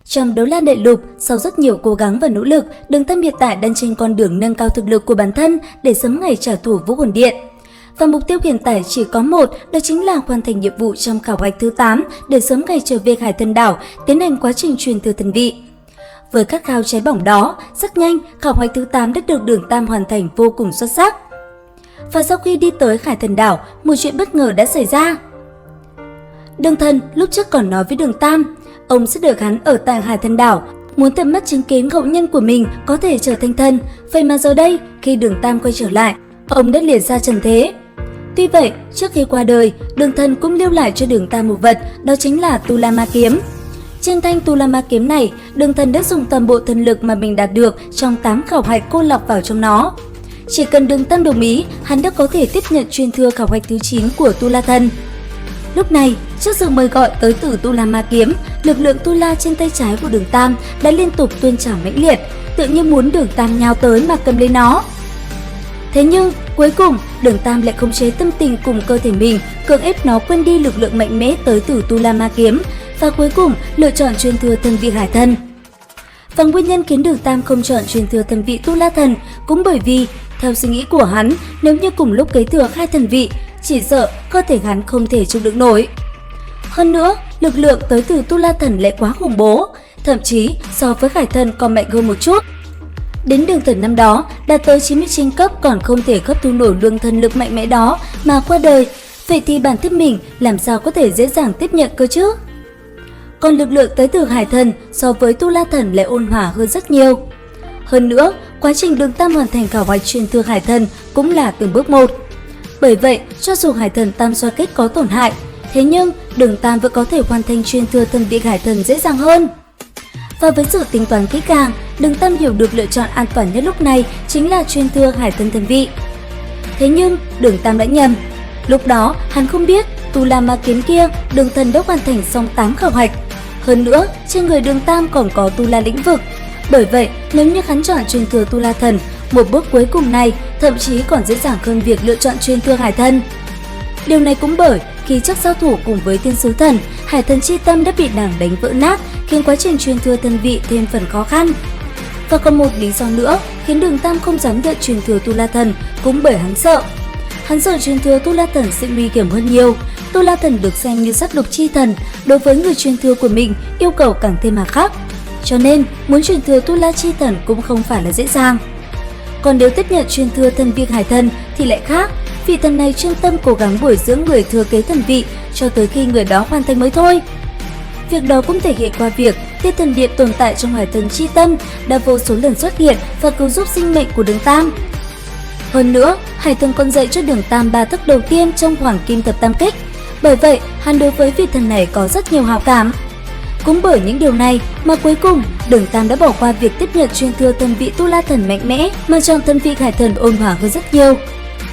Trong Đấu La Đại Lục, sau rất nhiều cố gắng và nỗ lực, Đường Tam hiện tại đang trên con đường nâng cao thực lực của bản thân để sớm ngày trả thù Vũ Hồn Điện. Và mục tiêu hiện tại chỉ có một, đó chính là hoàn thành nhiệm vụ trong khảo hạch thứ 8 để sớm ngày trở về Hải Thần Đảo, tiến hành quá trình truyền thừa thần vị. Với khát khao cháy bỏng đó, rất nhanh, khảo hạch thứ 8 đã được Đường Tam hoàn thành vô cùng xuất sắc. Và sau khi đi tới Hải Thần Đảo, một chuyện bất ngờ đã xảy ra. Đường Thần lúc trước còn nói với Đường Tam, ông sẽ được hắn ở tại Hải Thần Đảo, muốn tận mắt chứng kiến hậu nhân của mình có thể trở thành thần. Vậy mà giờ đây, khi Đường Tam quay trở lại, ông đã liệt ra trần thế. Tuy vậy, trước khi qua đời, Đường Thần cũng lưu lại cho Đường Tam một vật, đó chính là Tu La Ma Kiếm. Trên thanh Tu La Ma Kiếm này, Đường Thần đã dùng toàn bộ thần lực mà mình đạt được trong 8 khảo hạch cô lọc vào trong nó. Chỉ cần Đường Tam đồng ý, hắn đã có thể tiếp nhận truyền thừa khảo hạch thứ 9 của Tu La Thần. Lúc này, trước sự mời gọi tới từ Tu La Ma Kiếm, lực lượng Tu La trên tay trái của Đường Tam đã liên tục tuôn trào mãnh liệt, tự như muốn Đường Tam nhào tới mà cầm lấy nó. Thế nhưng, cuối cùng, Đường Tam lại khống chế tâm tình cùng cơ thể mình, cưỡng ép nó quên đi lực lượng mạnh mẽ tới từ Tu La Ma Kiếm, và cuối cùng lựa chọn truyền thừa thần vị Hải Thần. Và nguyên nhân khiến Đường Tam không chọn truyền thừa thần vị Tu La Thần cũng bởi vì, theo suy nghĩ của hắn, nếu như cùng lúc kế thừa 2 thần vị, chỉ sợ cơ thể hắn không thể chịu đựng nổi. Hơn nữa, lực lượng tới từ Tu La Thần lại quá khủng bố, thậm chí so với Hải Thần còn mạnh hơn một chút. Đến Đường Thần năm đó, đạt tới 99 cấp còn không thể hấp thu nổi lượng thần lực mạnh mẽ đó mà qua đời, vậy thì bản thân mình làm sao có thể dễ dàng tiếp nhận cơ chứ? Còn lực lượng tới từ Hải Thần so với Tu La Thần lại ôn hòa hơn rất nhiều. Hơn nữa, quá trình Đường Tam hoàn thành khảo hạch truyền thừa Hải Thần cũng là từng bước một. Bởi vậy, cho dù Hải Thần Tam xoa kích có tổn hại, thế nhưng Đường Tam vẫn có thể hoàn thành truyền thừa thần vị Hải Thần dễ dàng hơn. Và với sự tính toán kỹ càng, Đường Tam hiểu được lựa chọn an toàn nhất lúc này chính là truyền thừa Hải Thần thần vị. Thế nhưng, Đường Tam đã nhầm. Lúc đó, hắn không biết Tu La Ma Kiếm kia Đường Thần đã hoàn thành xong 8 khảo hạch. Hơn nữa, trên người Đường Tam còn có Tu La lĩnh vực. Bởi vậy, nếu như hắn chọn truyền thừa Tu La Thần, một bước cuối cùng này thậm chí còn dễ dàng hơn việc lựa chọn truyền thừa Hải Thần. Điều này cũng bởi khi chắc giao thủ cùng với Thiên Sứ Thần, Hải Thần chi tâm đã bị nàng đánh vỡ nát, khiến quá trình truyền thừa thần vị thêm phần khó khăn. Và còn một lý do nữa khiến Đường Tam không dám nhận truyền thừa Tu La Thần cũng bởi hắn sợ. Hắn sợ truyền thừa Tu La Thần sẽ nguy hiểm hơn nhiều. Tu La Thần được xem như sát lục chi thần, đối với người truyền thừa của mình yêu cầu càng thêm hà khắc. Cho nên, muốn truyền thừa Tu La chi thần cũng không phải là dễ dàng. Còn nếu tiếp nhận truyền thừa thần vị Hải Thần thì lại khác, vị thần này chuyên tâm cố gắng bồi dưỡng người thừa kế thần vị cho tới khi người đó hoàn thành mới thôi. Việc đó cũng thể hiện qua việc Thiên Thần Điện tồn tại trong Hải Thần chi tâm đã vô số lần xuất hiện và cứu giúp sinh mệnh của Đường Tam. Hơn nữa, Hải Thần còn dạy cho Đường Tam 3 thức đầu tiên trong Hoàng Kim Thập Tam Kích. Bởi vậy, hắn đối với vị thần này có rất nhiều hảo cảm. Cũng bởi những điều này mà cuối cùng Đường Tam đã bỏ qua việc tiếp nhận truyền thừa thần vị Tu La Thần mạnh mẽ mà chọn thần vị Hải Thần ôn hòa hơn rất nhiều.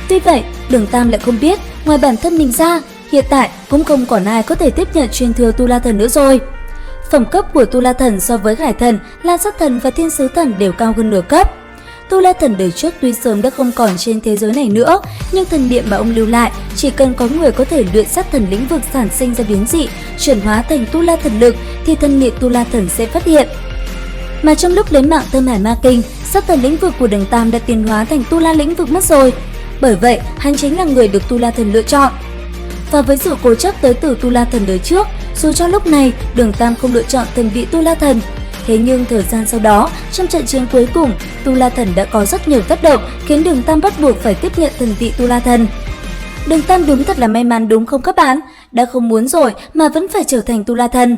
Tuy vậy, Đường Tam lại không biết ngoài bản thân mình ra, hiện tại cũng không còn ai có thể tiếp nhận truyền thừa Tu La Thần nữa rồi. Phẩm cấp của Tu La Thần so với Hải Thần, Lan Sát Thần và Thiên Sứ Thần đều cao hơn nửa cấp. Tu La Thần đời trước tuy sớm đã không còn trên thế giới này nữa, nhưng thần niệm mà ông lưu lại chỉ cần có người có thể luyện sát thần lĩnh vực sản sinh ra biến dị, chuyển hóa thành Tu La Thần lực thì thần niệm Tu La Thần sẽ phát hiện. Mà trong lúc lấy mạng Tâm Hải Ma Kinh, sát thần lĩnh vực của Đường Tam đã tiến hóa thành Tu La lĩnh vực mất rồi. Bởi vậy, hắn chính là người được Tu La Thần lựa chọn. Và với sự cố chấp tới từ Tu La Thần đời trước, dù cho lúc này Đường Tam không lựa chọn thần vị Tu La Thần, thế nhưng thời gian sau đó, trong trận chiến cuối cùng, Tu La Thần đã có rất nhiều tác động khiến Đường Tam bắt buộc phải tiếp nhận thần vị Tu La Thần. Đường Tam đúng thật là may mắn đúng không các bạn? Đã không muốn rồi mà vẫn phải trở thành Tu La Thần.